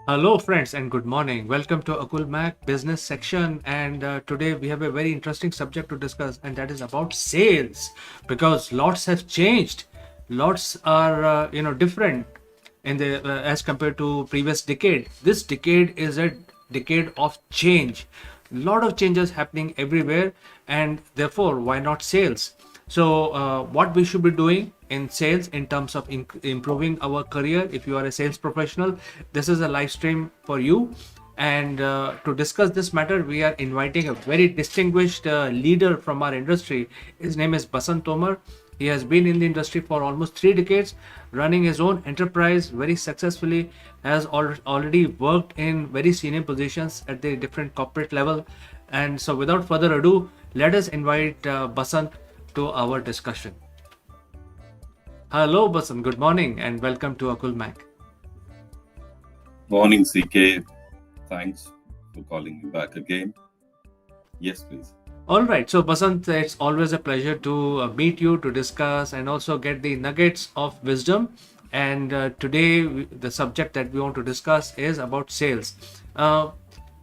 Hello, friends, and good morning. Welcome to Akulmach business section. And today we have a very interesting subject to discuss, and that is about sales. Because lots have changed, lots are different in the as compared to previous decade. This decade is a decade of change. Lot of changes happening everywhere, and therefore, why not sales? So, what we should be doing in sales in terms of improving our career, if you are a sales professional, this is a live stream for you. And to discuss this matter, we are inviting a very distinguished leader from our industry. His name is Basant Tomar. He has been in the industry for almost 3 decades, running his own enterprise very successfully, has already worked in very senior positions at the different corporate level. And so, without further ado, let us invite Basant to our discussion. Hello, Basant. Good morning and welcome to Akulmach. Morning, CK. Thanks for calling me back again. Yes, please. All right. So, Basant, it's always a pleasure to meet you to discuss and also get the nuggets of wisdom. And today, the subject that we want to discuss is about sales.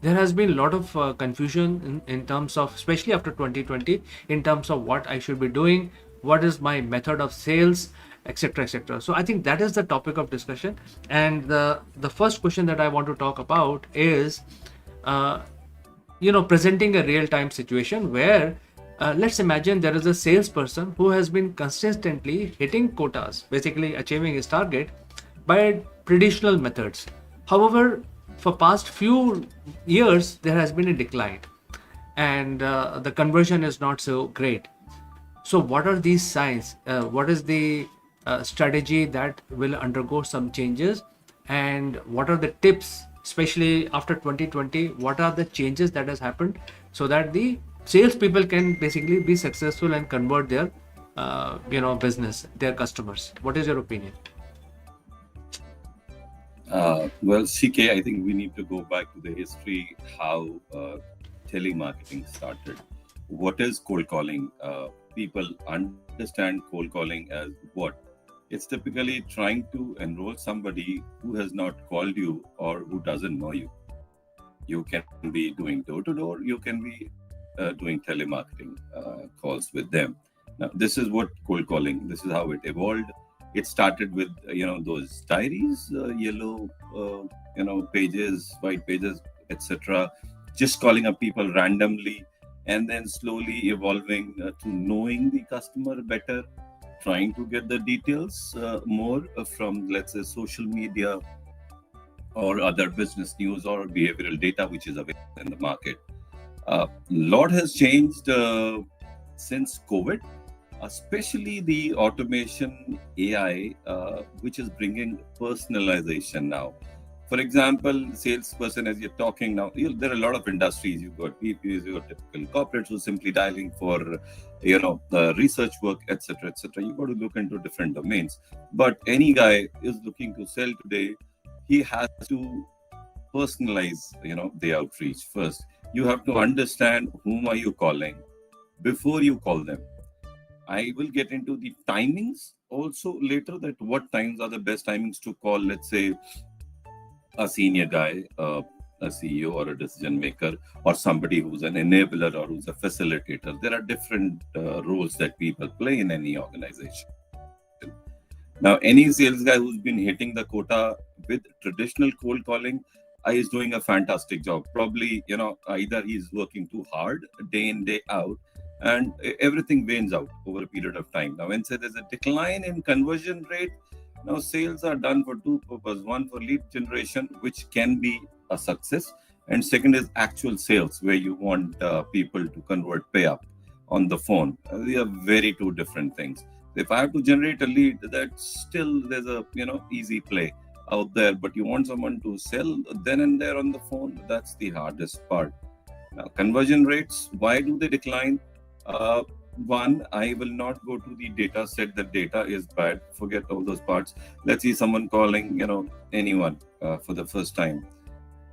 There has been a lot of confusion in terms of, especially after 2020, in terms of what I should be doing, what is my method of sales, etc., etc. So, I think that is the topic of discussion. And the first question that I want to talk about is. Uh, Presenting a real time situation where let's imagine there is a salesperson who has been consistently hitting quotas, basically achieving his target by traditional methods. However, for past few years there has been a decline, and the conversion is not so great. So what are these signs? What is the strategy that will undergo some changes, and what are the tips, especially after 2020? What are the changes that has happened so that the salespeople can basically be successful and convert their business, their customers? What is your opinion? Well, CK, I think we need to go back to the history how telemarketing started. What is cold calling? People understand cold calling as what? It's typically trying to enroll somebody who has not called you or who doesn't know you. You can be doing door to door, you can be doing telemarketing calls with them. Now, this is what cold calling, this is how it evolved. It started with, those diaries, yellow, pages, white pages, etc. Just calling up people randomly, and then slowly evolving to knowing the customer better, trying to get the details more from, let's say, social media or other business news or behavioral data which is available in the market. Lot has changed since COVID, especially the automation AI, which is bringing personalization now. For example, salesperson, as you're talking now, there are a lot of industries. You've got BPOs, you've got typical corporates who are simply dialing for, research work, etc., etc. You've got to look into different domains. But any guy is looking to sell today, he has to personalize, the outreach first. You have to understand whom are you calling before you call them. I will get into the timings also later, that what times are the best timings to call, let's say, a senior guy, a CEO or a decision maker, or somebody who's an enabler or who's a facilitator. There are different roles that people play in any organization. Now, any sales guy who's been hitting the quota with traditional cold calling is doing a fantastic job. Probably, either he's working too hard day in, day out, and everything wanes out over a period of time. Now, when say there's a decline in conversion rate, now sales are done for two purposes. One, for lead generation, which can be a success, and second is actual sales, where you want people to convert, pay up on the phone. They are very two different things. If I have to generate a lead, that still there's a easy play out there, but you want someone to sell then and there on the phone, that's the hardest part. Now, conversion rates, why do they decline? One, I will not go to the data set. The data is bad, forget all those parts. Let's see someone calling anyone for the first time.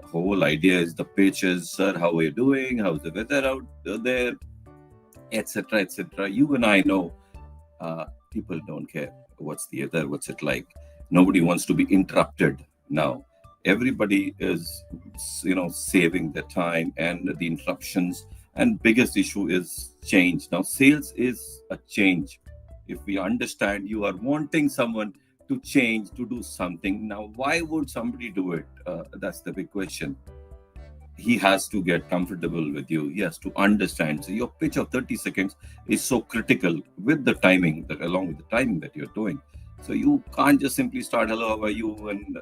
The whole idea is the pitch is, sir, how are you doing, how's the weather out there, etc., etc. You and I know people don't care what's the other, what's it like. Nobody wants to be interrupted now. everybody is saving their time and the interruptions. And biggest issue is change. Now sales is a change. If we understand you are wanting someone to change, to do something, now why would somebody do it? That's the big question. He has to get comfortable with you. He has to understand. So your pitch of 30 seconds is so critical with the timing, that along with the timing that you're doing. So you can't just simply start, hello, how are you? And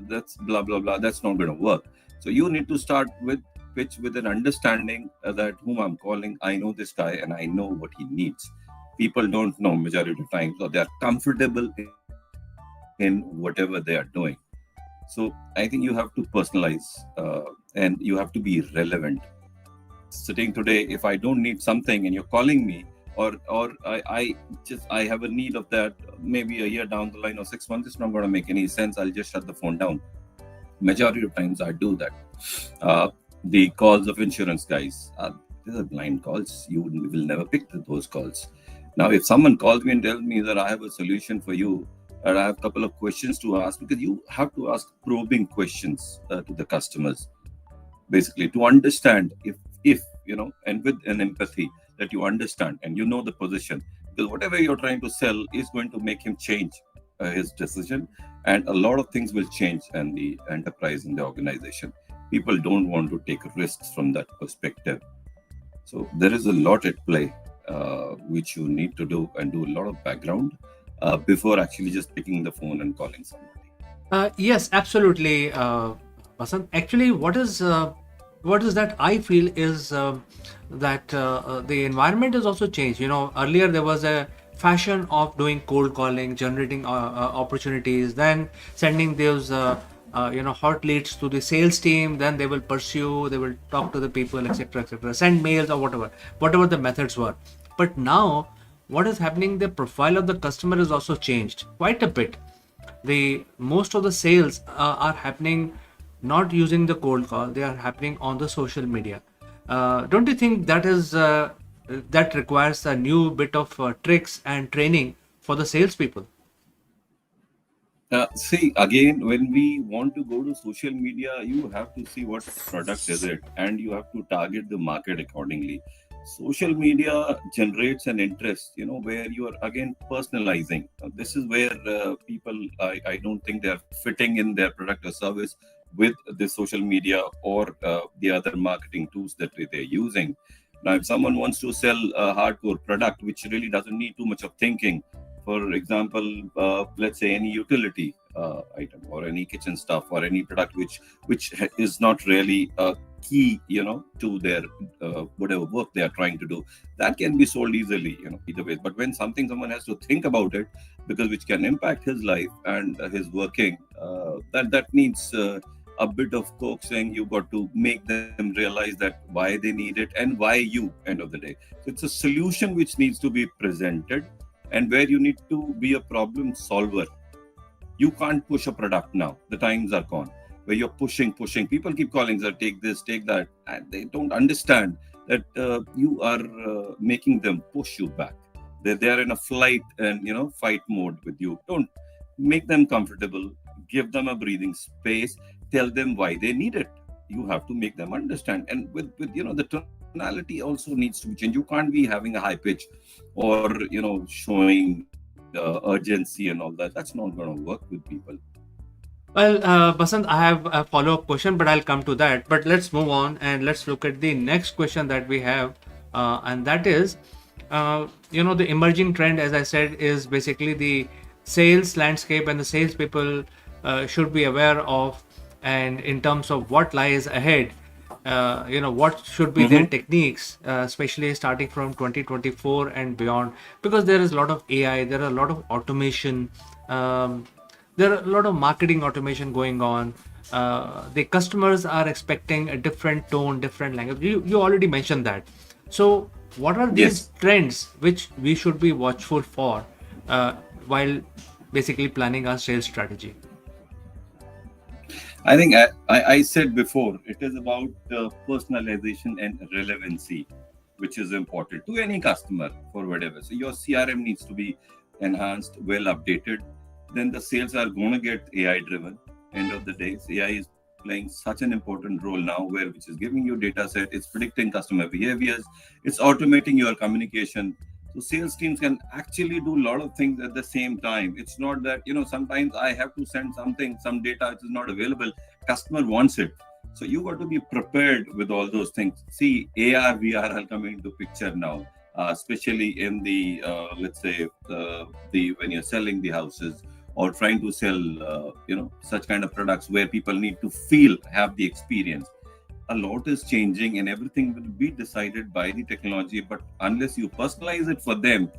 that's blah, blah, blah. That's not going to work. So you need to start with pitch with an understanding that whom I'm calling, I know this guy and I know what he needs. People don't know majority of the time. So they're comfortable in whatever they are doing. So I think you have to personalize and you have to be relevant. Sitting today, if I don't need something and you're calling me, or I have a need of that maybe a year down the line or 6 months, it's not going to make any sense. I'll just shut the phone down. Majority of times I do that. Uh, the calls of insurance guys, these are blind calls. You will never pick those calls. Now, if someone calls me and tells me that I have a solution for you, and I have a couple of questions to ask, because you have to ask probing questions to the customers, basically to understand if and with an empathy, that you understand and you know the position, because whatever you're trying to sell is going to make him change his decision, and a lot of things will change in the enterprise, in the organization. People don't want to take risks from that perspective. So there is a lot at play, which you need to do, and do a lot of background before actually just picking the phone and calling somebody. Yes, absolutely, Basant. Actually, what is that I feel is that the environment has also changed. Earlier there was a fashion of doing cold calling, generating opportunities, then sending those hot leads to the sales team. Then they will pursue, they will talk to the people, etc., etc., send mails or whatever the methods were. But now, what is happening? The profile of the customer is also changed quite a bit. The most of the sales are happening not using the cold call, they are happening on the social media. Don't you think that requires a new bit of tricks and training for the salespeople? See, again, when we want to go to social media, you have to see what product is it, and you have to target the market accordingly. Social media generates an interest, where you are again personalizing. This is where people, I don't think they are fitting in their product or service with the social media or the other marketing tools that they're using. Now, if someone wants to sell a hardcore product, which really doesn't need too much of thinking, for example, let's say any utility item or any kitchen stuff or any product which is not really key, to their whatever work they are trying to do, that can be sold easily, either way. But when something someone has to think about it, because which can impact his life and his working, that needs a bit of coaxing. You got to make them realize that why they need it and why you, end of the day. So it's a solution which needs to be presented, and where you need to be a problem solver. You can't push a product now. The times are gone where you're pushing. People keep calling, sir, take this, take that. And they don't understand that you are making them push you back. They are in a flight and, fight mode with you. Don't make them comfortable. Give them a breathing space. Tell them why they need it. You have to make them understand. And with the tonality also needs to be changed. You can't be having a high pitch or, showing urgency and all that. That's not going to work with people. Well, Basant, I have a follow-up question, but I'll come to that. But let's move on and let's look at the next question that we have, and that is, the emerging trend, as I said, is basically the sales landscape, and the salespeople should be aware of, and in terms of what lies ahead. What should be their Mm-hmm. techniques, especially starting from 2024 and beyond, because there is a lot of AI, there are a lot of automation, um, there are a lot of marketing automation going on. The customers are expecting a different tone, different language. You already mentioned that. So what are these Yes. trends which we should be watchful for uh, while basically planning our sales strategy? I think I said before, it is about personalization and relevancy, which is important to any customer for whatever. So your CRM needs to be enhanced, well updated. Then the sales are going to get AI driven. End of the day, AI is playing such an important role now, where which is giving you data set, it's predicting customer behaviors, it's automating your communication. So sales teams can actually do a lot of things at the same time. It's not that, sometimes I have to send something, some data which is not available, customer wants it. So you got to be prepared with all those things. See, AR, VR are coming into picture now, especially in the let's say the when you're selling the houses or trying to sell such kind of products where people need to feel, have the experience. A lot is changing and everything will be decided by the technology, but unless you personalize it for them,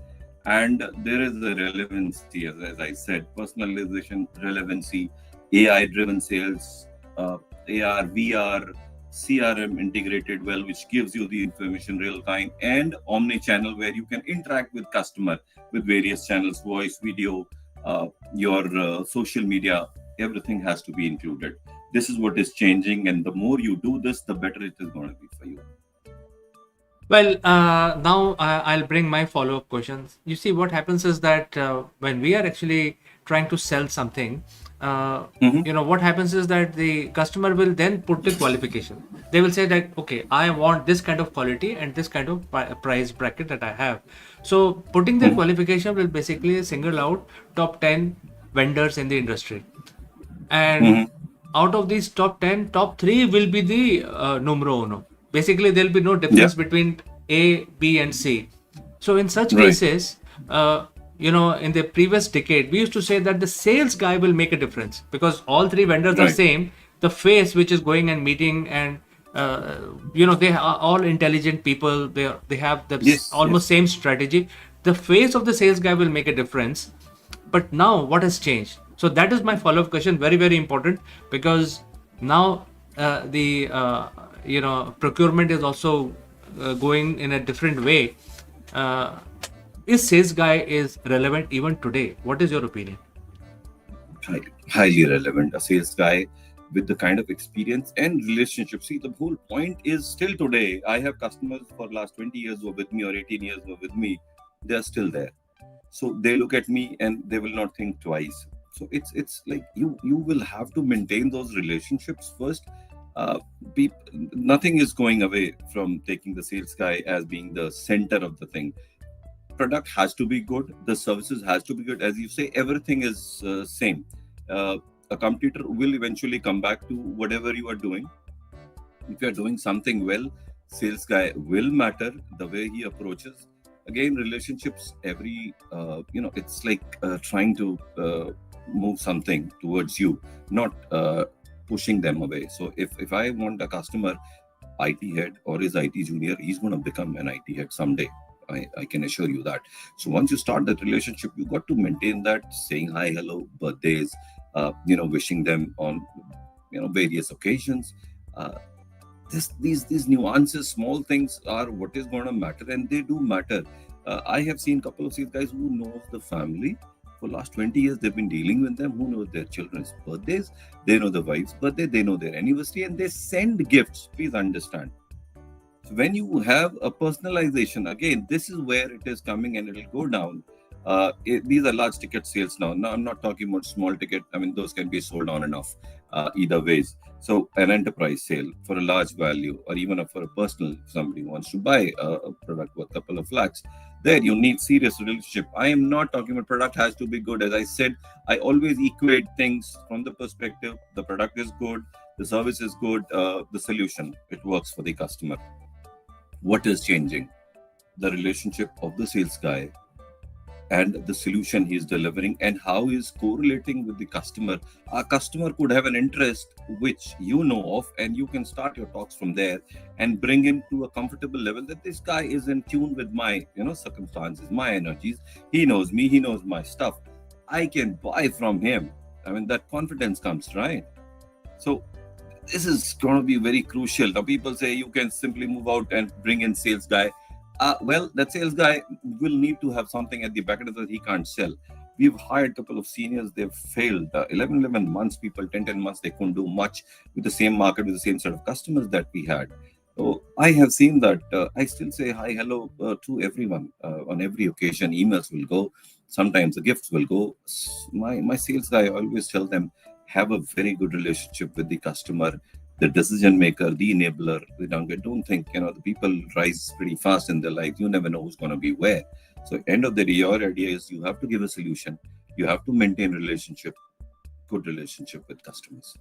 and there is a relevancy, as I said, personalization, relevancy, AI driven sales, AR, VR, CRM integrated well, which gives you the information real time, and omni channel where you can interact with customer with various channels, voice, video, your social media, everything has to be included. This is what is changing, and the more you do this, the better it is going to be for you. Well, now I'll bring my follow-up questions. You see, what happens is that when we are actually trying to sell something, Hmm. what happens is that the customer will then put the qualification. They will say that, okay, I want this kind of quality and this kind of price bracket that I have. So putting their Hmm. qualification will basically single out top 10 vendors in the industry. And Hmm. out of these top 10, top 3 will be the numero uno. Basically, there'll be no Yeah. difference between A, B, and C. So, in such Right. cases, in the previous decade, we used to say that the sales guy will make a difference because all three vendors are Right. same. The face which is going and meeting and they are all intelligent people. They have the Yes. almost Yes. same strategy. The face of the sales guy will make a difference. But now, what has changed? So that is my follow-up question. Very, very important because now the procurement is also going in a different way. Uh, is sales guy is relevant even today? What is your opinion? Highly relevant. A sales guy with the kind of experience and relationship. See, the whole point is still today. I have customers for last 20 years who are with me or 18 years who are with me. They are still there. So they look at me and they will not think twice. So it's like you will have to maintain those relationships first. Uh, Nothing is going away from taking the sales guy as being the center of the thing. Product has to be good, the services has to be good, as you say, everything is same. uh, a competitor will eventually come back to whatever you are doing. If you are doing something well, sales guy will matter, the way he approaches. Again, relationships, every it's like trying to move something towards you, not pushing them away. So if I want a customer, IT head or his IT junior, he's going to become an IT head someday. I can assure you that. So once you start that relationship, you got to maintain that, saying hi, hello, birthdays, wishing them on various occasions. Uh, these nuances, small things are what is going to matter, and they do matter. I have seen a couple of these guys who knows the family for last 20 years. They've been dealing with them, who knows their children's birthdays, they know the wife's birthday, they know their anniversary, and they send gifts. Please understand, when you have a personalization, again, this is where it is coming and it'll go down. These are large ticket sales now. I'm not talking about small ticket. I mean, those can be sold on and off either ways. So an enterprise sale for a large value, or even for a personal, if somebody wants to buy a product worth a couple of lakhs, there you need serious relationship. I am not talking about product has to be good. As I said, I always equate things from the perspective: the product is good, the service is good, the solution, it works for the customer. What is changing? The relationship of the sales guy and the solution he is delivering, and how he is correlating with the customer. A customer could have an interest which you know of, and you can start your talks from there and bring him to a comfortable level that this guy is in tune with my circumstances, my energies. He knows me, he knows my stuff. I can buy from him. I mean, that confidence comes, right? So this is going to be very crucial. Now, people say you can simply move out and bring in sales guy. Well, that sales guy will need to have something at the back end that he can't sell. We've hired a couple of seniors, they've failed. 11 months, people, 10 months, they couldn't do much with the same market, with the same set of customers that we had. So I have seen that. I still say hi, hello to everyone on every occasion. Emails will go. Sometimes the gifts will go. My sales guy, I always tell them, have a very good relationship with the customer, the decision maker, the enabler. They don't think, the people rise pretty fast in their life. You never know who's going to be where. So end of the day, your idea is you have to give a solution. You have to maintain relationship, good relationship with customers.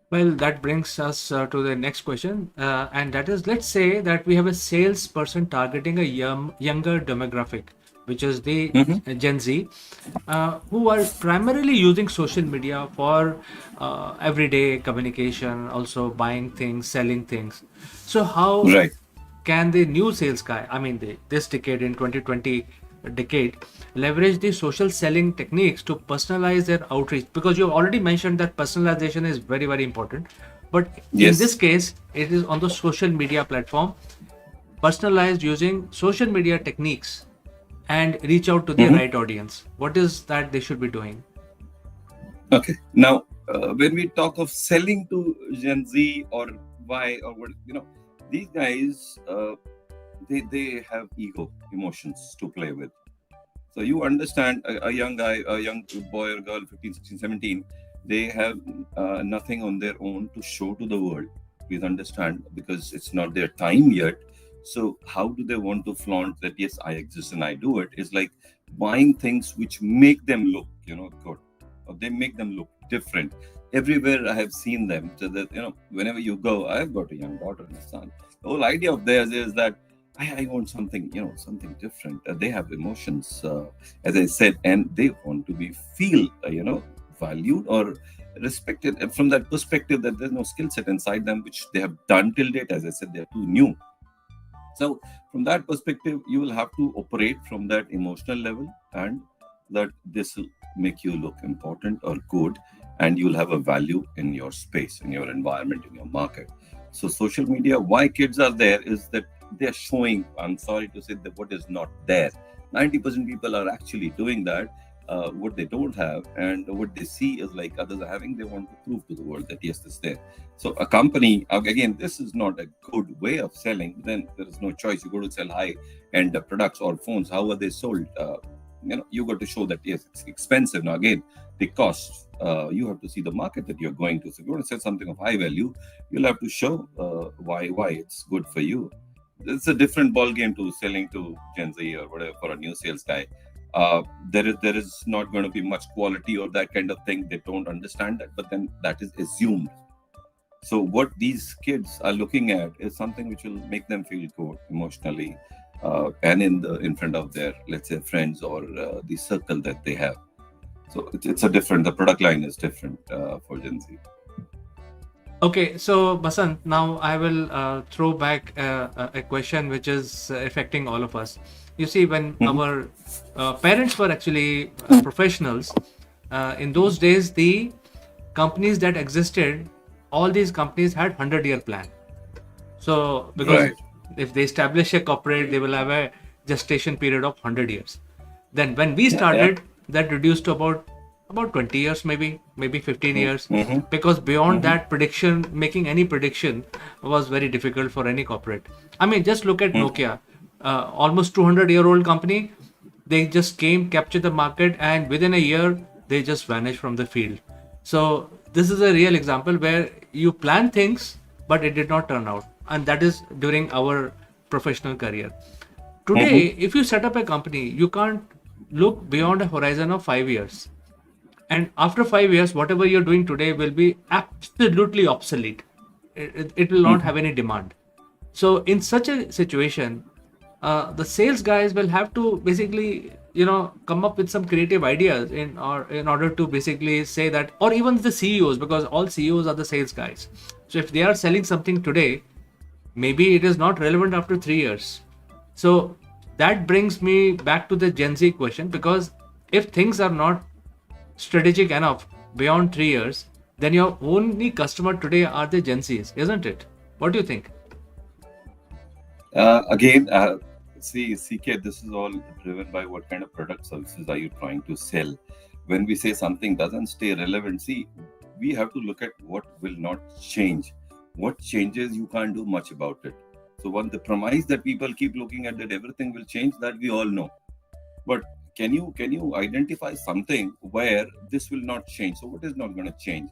Well, that brings us to the next question, and that is, let's say that we have a salesperson targeting a younger demographic, which is the Hmm. Gen Z, who are primarily using social media for everyday communication, also buying things, selling things. So, how Right. can the new sales guy, I mean, this decade in 2020 decade, leverage the social selling techniques to personalize their outreach? Because you already mentioned that personalization is very, very important. But in this Yes. case, it is on the social media platform, personalized using social media techniques and reach out to the Hmm. right audience. What is that they should be doing? Okay. Now, when we talk of selling to Gen Z or Y or what, these guys, they have ego, emotions to play with. So you understand a young guy, a young boy or girl, 15, 16, 17, they have nothing on their own to show to the world. Please understand, because it's not their time yet. So how do they want to flaunt that, yes, I exist and I do it? It's like buying things which make them look, good. Or they make them look different. Everywhere I have seen them. So that, whenever you go, I've got a young daughter and a son. The whole idea of theirs is that I want something, something different. They have emotions, as I said, and they want to be feel, valued or respected. And from that perspective, that there's no skill set inside them which they have done till date. As I said, they're too new. So from that perspective, you will have to operate from that emotional level, and that this will make you look important or good, and you'll have a value in your space, in your environment, in your market. So social media, why kids are there is that they're showing, I'm sorry to say, that what is not there. 90% people are actually doing that. What they don't have and what they see is like others are having, they want to prove to the world that yes, it's there. So a company, again, this is not a good way of selling. Then there is no choice. You go to sell high-end products or phones. How are they sold? You got to show that yes, it's expensive. Now again, the costs. You have to see the market that you're going to. So if you want to sell something of high value, you'll have to show why it's good for you. It's a different ball game to selling to Gen Z or whatever for a new sales guy. There is not going to be much quality or that kind of thing. They don't understand that, but then that is assumed. So what these kids are looking at is something which will make them feel good emotionally, and in front of their, let's say, friends or the circle that they have. So it's a different. The product line is different for Gen Z. Okay, so Basant, now I will throw back a question which is affecting all of us. You see, when Hmm. our parents were actually professionals, in those days, the companies that existed, all these companies had 100-year plan. So, because Right. if they establish a corporate, they will have a gestation period of 100 years. Then when we Yeah. Yeah. started, that reduced to about 20 years, maybe 15 years, Mm-hmm. because beyond Mm-hmm. that, prediction, making any prediction was very difficult for any corporate. I mean, just look at Mm-hmm. Nokia, almost 200-year-old company. They just came, captured the market, and within a year, they just vanished from the field. So this is a real example where you plan things, but it did not turn out, and that is during our professional career. Mm-hmm. Today, if you set up a company, you can't look beyond a horizon of 5 years. And after 5 years, whatever you're doing today will be absolutely obsolete. It will not have any demand. So, in such a situation, the sales guys will have to basically, come up with some creative ideas in order to basically say that, or even the CEOs, because all CEOs are the sales guys. So, if they are selling something today, maybe it is not relevant after 3 years. So that brings me back to the Gen Z question, because if things are not strategic enough beyond 3 years, then your only customer today are the Gen Zs, isn't it? What do you think? Again, see, CK, this is all driven by what kind of product services are you trying to sell. When we say something doesn't stay relevant, see, we have to look at what will not change. What changes, you can't do much about it. So, one, the premise that people keep looking at that everything will change, that we all know. But can you identify something where this will not change? So what is not going to change?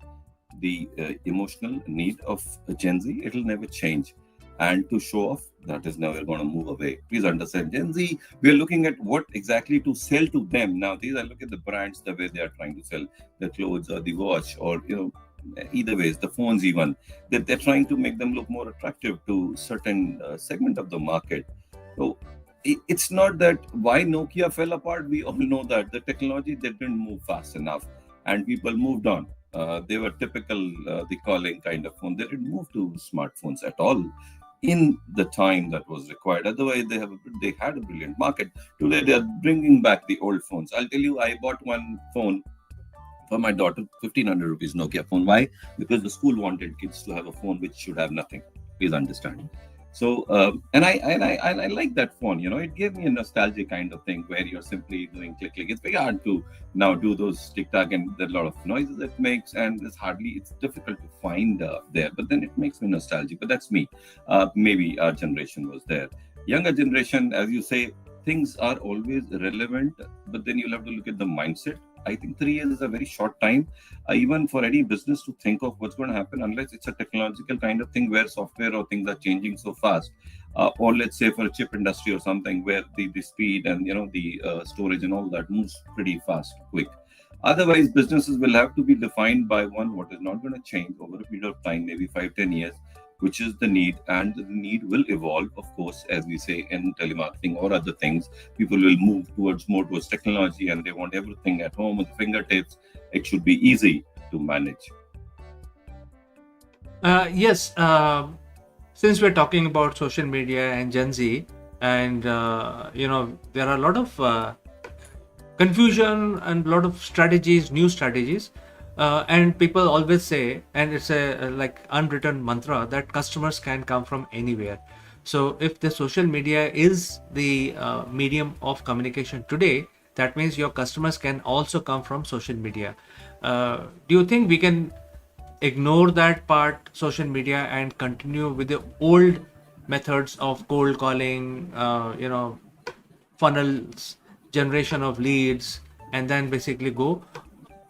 The emotional need of Gen Z, it'll never change. And to show off, that is never going to move away. Please understand, Gen Z, we are looking at what exactly to sell to them. Now, these are look at the brands, the way they are trying to sell the clothes or the watch, or either ways, the phones even. They're trying to make them look more attractive to certain segment of the market. So it's not that why Nokia fell apart. We all know that the technology, they didn't move fast enough, and people moved on. They were typical the calling kind of phone. They didn't move to smartphones at all in the time that was required. Otherwise, they had a brilliant market. Today, they are bringing back the old phones. I'll tell you, I bought one phone for my daughter, 1,500 rupees Nokia phone. Why? Because the school wanted kids to have a phone which should have nothing. Please understand. So, and I like that phone. It gave me a nostalgic kind of thing where you're simply doing click click. It's very hard to now do those TikTok, and there are a lot of noises it makes, and it's difficult to find there. But then it makes me nostalgic. But that's me. Maybe our generation was there. Younger generation, as you say, things are always relevant, but then you'll have to look at the mindset. I think 3 years is a very short time, even for any business to think of what's going to happen, unless it's a technological kind of thing where software or things are changing so fast. Or let's say for a chip industry or something where the speed and the storage and all that moves pretty fast, quick. Otherwise, businesses will have to be defined by one what is not going to change over a period of time, maybe 5, 10 years, which is the need, and the need will evolve, of course, as we say in telemarketing or other things. People will move more towards technology, and they want everything at home with fingertips. It should be easy to manage. Yes, since we're talking about social media and Gen Z, and there are a lot of confusion and a lot of strategies, new strategies, and people always say, and it's a like unwritten mantra, that customers can come from anywhere. So if the social media is the medium of communication today, that means your customers can also come from social media. Do you think we can ignore that part, social media, and continue with the old methods of cold calling, funnels, generation of leads, and then basically go,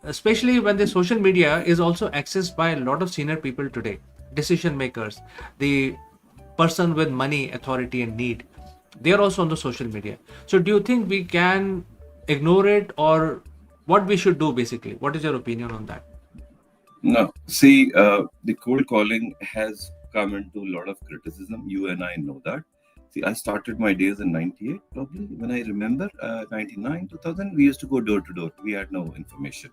especially when the social media is also accessed by a lot of senior people today, decision makers, the person with money, authority, and need, they are also on the social media. So do you think we can ignore it, or what we should do basically? What is your opinion on that? No, see, the cold calling has come into a lot of criticism. You and I know that. See, I started my days in 98, probably, when I remember, 99, 2000. We used to go door to door. We had no information.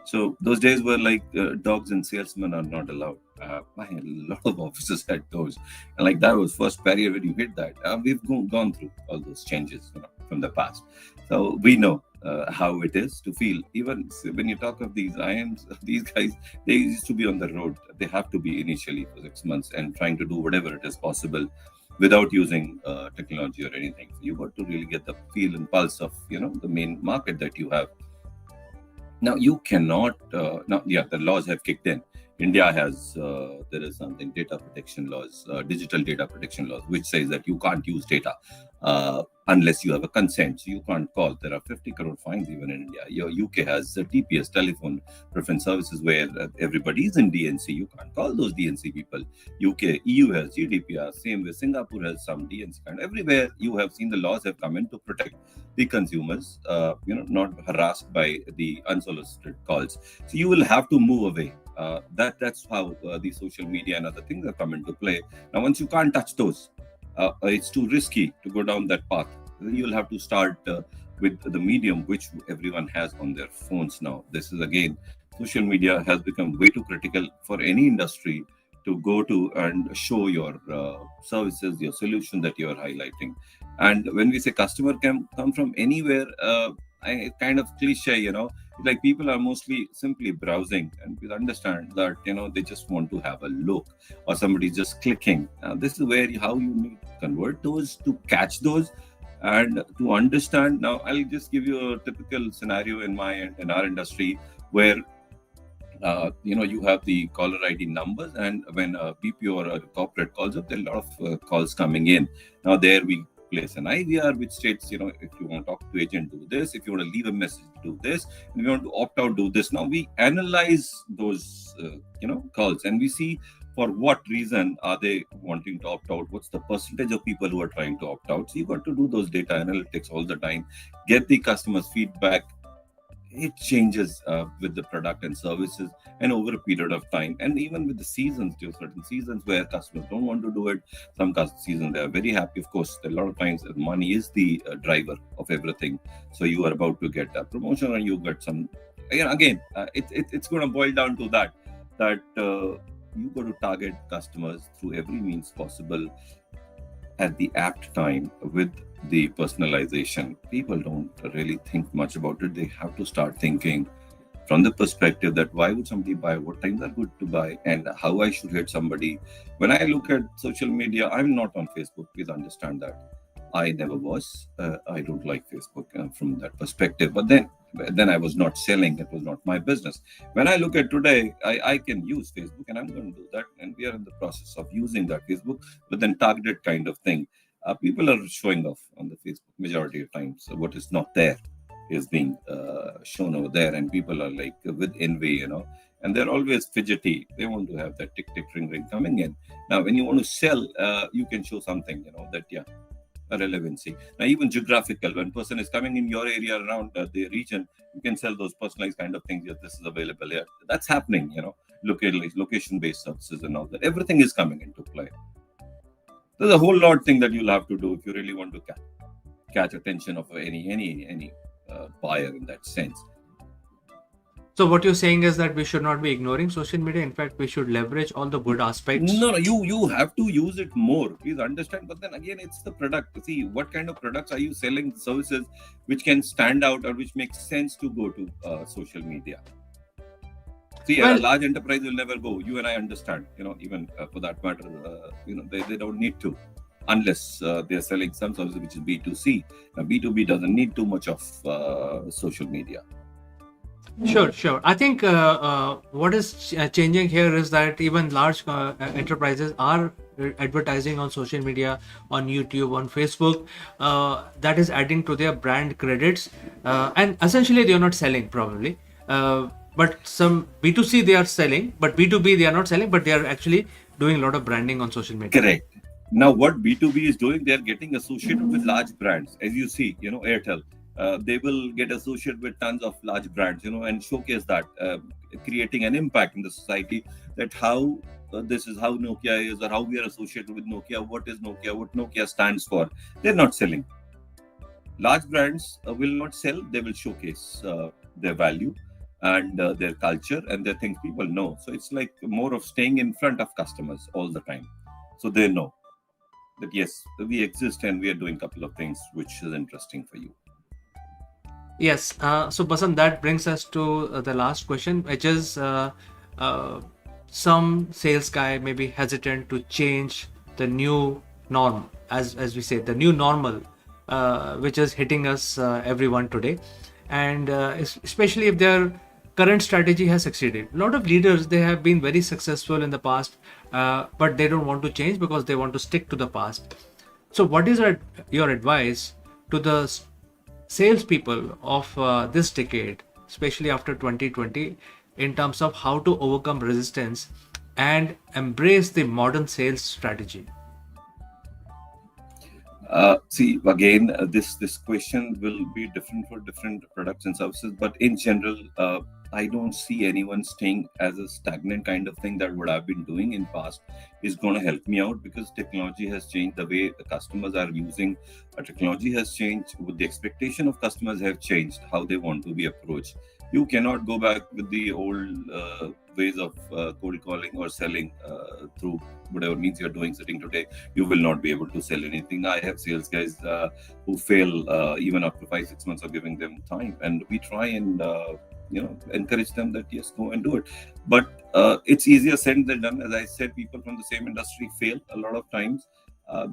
So those days were like dogs and salesmen are not allowed. I had a lot of offices had those, and like that was first barrier when you hit that. We've gone through all those changes, from the past, so we know how it is to feel. Even when you talk of these IMs, these guys, they used to be on the road. They have to be initially for 6 months and trying to do whatever it is possible without using technology or anything. So you got to really get the feel and pulse of the main market that you have. Now you cannot. Now, yeah, the laws have kicked in. India has there is something, data protection laws, digital data protection laws, which says that you can't use data unless you have a consent. So you can't call. There are 50 crore fines even in India. Your UK has TPS, telephone preference services, where everybody is in DNC. You can't call those DNC people. UK, EU has GDPR. Same way Singapore has some DNC kind. Everywhere you have seen the laws have come in to protect the consumers, not harassed by the unsolicited calls. So you will have to move away. That's how the social media and other things have come into play. Now, once you can't touch those, it's too risky to go down that path. Then you'll have to start with the medium which everyone has on their phones now. This is again, social media has become way too critical for any industry to go to and show your services, your solution that you are highlighting. And when we say customer can come from anywhere, kind of cliche, like people are mostly simply browsing, and we understand that they just want to have a look, or somebody's just clicking. This is where how you need to convert those, to catch those, and to understand. Now I'll just give you a typical scenario in our industry, where you have the caller ID numbers, and when a BPO or a corporate calls up, there are a lot of calls coming in. Now there we place an IVR which states, if you want to talk to agent, do this. If you want to leave a message, do this. And if you want to opt out, do this. Now we analyze those, calls, and we see for what reason are they wanting to opt out. What's the percentage of people who are trying to opt out? So you got to do those data analytics all the time, get the customers' feedback. It changes with the product and services and over a period of time, and even with the seasons. There are certain seasons where customers don't want to do it. Some seasons they are very happy. Of course, a lot of times money is the driver of everything. So you are about to get a promotion and you get some, again, it's going to boil down to that you got to target customers through every means possible at the apt time with the personalization. People don't really think much about it. They have to start thinking from the perspective that why would somebody buy, what times are good to buy, and how I should hit somebody. When I look at social media, I'm not on Facebook. Please understand that. I never was. I don't like Facebook from that perspective. But then I was not selling. It was not my business. When I look at today, I can use Facebook, and I'm going to do that. And we are in the process of using that Facebook with a targeted kind of thing. People are showing off on the Facebook majority of times. So what is not there is being shown over there, and people are like with envy. And they're always fidgety. They want to have that tick tick ring ring coming in. Now, when you want to sell, you can show something, that a relevancy. Now, even geographical, when person is coming in your area around the region, you can sell those personalized kind of things. Yes, this is available here. That's happening. Location-based services and all that. Everything is coming into play. There's a whole lot thing that you'll have to do if you really want to catch attention of any buyer in that sense. So what you're saying is that we should not be ignoring social media. In fact, we should leverage all the good aspects. No, you have to use it more. Please understand. But then again, it's the product. See, what kind of products are you selling, services which can stand out or which makes sense to go to social media? See, a large enterprise will never go. You and I understand. Even for that matter, they don't need to, unless they're selling some services which is B2C. Now, B2B doesn't need too much of social media. Sure. I think what is changing here is that even large enterprises are advertising on social media, on YouTube, on Facebook. That is adding to their brand credits, and essentially they are not selling probably. But some B2C they are selling, but B2B they are not selling, but they are actually doing a lot of branding on social media. Correct. Now, what B2B is doing, they are getting associated with large brands. As you see, Airtel. They will get associated with tons of large brands, and showcase that, creating an impact in the society, that how this is how Nokia is, or how we are associated with Nokia, what is Nokia, what Nokia stands for. They're not selling. Large brands will not sell. They will showcase their value and their culture and their things people know. So it's like more of staying in front of customers all the time. So they know that, yes, we exist and we are doing a couple of things which is interesting for you. Yes. So, Basant, that brings us to the last question, which is some sales guy may be hesitant to change the new norm, as we say, the new normal, which is hitting us everyone today, and especially if their current strategy has succeeded. A lot of leaders, they have been very successful in the past, but they don't want to change because they want to stick to the past. So, what is your advice to the salespeople of this decade, especially after 2020, in terms of how to overcome resistance and embrace the modern sales strategy? See, again, this question will be different for different products and services, but in general, I don't see anyone staying as a stagnant kind of thing that what I've been doing in past is going to help me out, because technology has changed. The way the customers are using technology has changed. With the expectation of customers have changed, how they want to be approached. You cannot go back with the old ways of cold calling or selling through whatever means you're doing sitting today. You will not be able to sell anything. I have sales guys who fail even after 5-6 months of giving them time, and we try and encourage them that yes, go and do it. But it's easier said than done. As I said, people from the same industry fail a lot of times.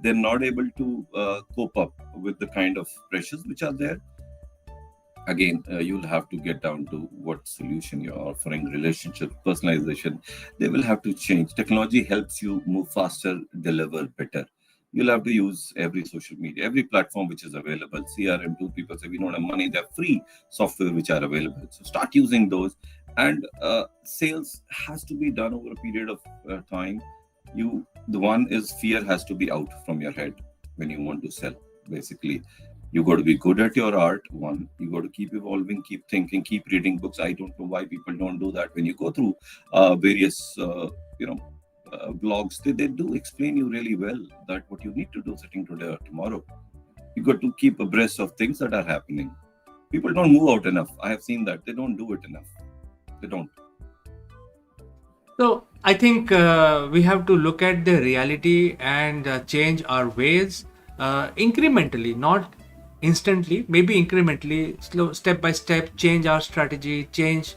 They're not able to cope up with the kind of pressures which are there. Again, you'll have to get down to what solution you're offering, relationship, personalization. They will have to change. Technology helps you move faster, deliver better. you'll have to use every social media, every platform which is available. CRM tool, people say we don't have money. They're free software which are available. So start using those. And sales has to be done over a period of time. The one is fear has to be out from your head when you want to sell. Basically, you got to be good at your art. One, you got to keep evolving, keep thinking, keep reading books. I don't know why people don't do that. When you go through various, you know, blogs, they do explain you really well that what you need to do sitting today or tomorrow. You got to keep abreast of things that are happening. People don't move out enough. I have seen that they don't do it enough. They don't. So I think we have to look at the reality and change our ways incrementally, not instantly, maybe incrementally, slow, step by step, change our strategy, change,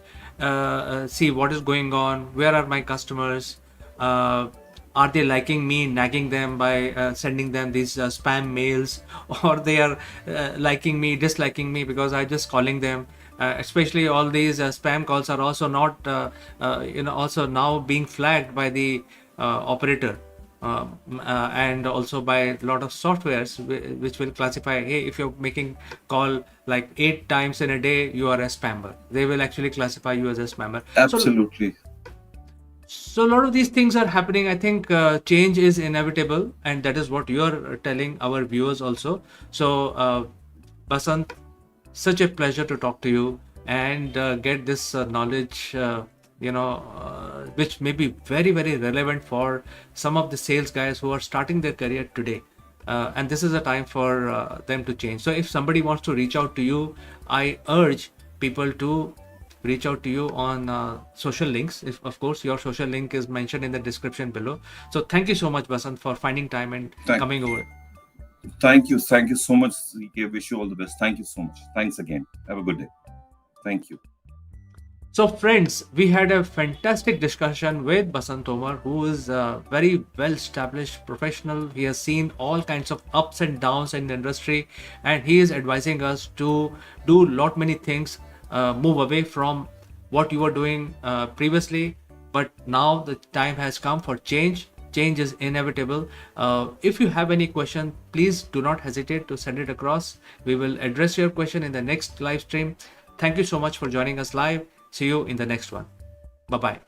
see what is going on, where are my customers, uh, are they liking me, nagging them by sending them these spam mails, or they are liking me, disliking me because I just calling them. Especially all these spam calls are also not, also now being flagged by the operator. And also by a lot of softwares which will classify, hey, if you're making call like 8 times in a day, you are a spammer. They will actually classify you as a spammer. Absolutely. So a lot of these things are happening. I think change is inevitable, and that is what you're telling our viewers also. So, Basant, such a pleasure to talk to you and get this knowledge, which may be very, very relevant for some of the sales guys who are starting their career today. And this is a time for them to change. So, if somebody wants to reach out to you, I urge people to reach out to you on social links. If, of course, your social link is mentioned in the description below. So, thank you so much, Basant, for finding time and Thank, coming over. thank you so much, CK. Wish you all the best. Thank you so much. Thanks again. Have a good day. Thank you. So, friends, we had a fantastic discussion with Basant Tomar, who is a very well established professional. He has seen all kinds of ups and downs in the industry, and he is advising us to do lot many things, move away from what you were doing previously. But now the time has come for change. Change is inevitable. If you have any question, please do not hesitate to send it across. We will address your question in the next live stream. Thank you so much for joining us live. See you in the next one. Bye bye.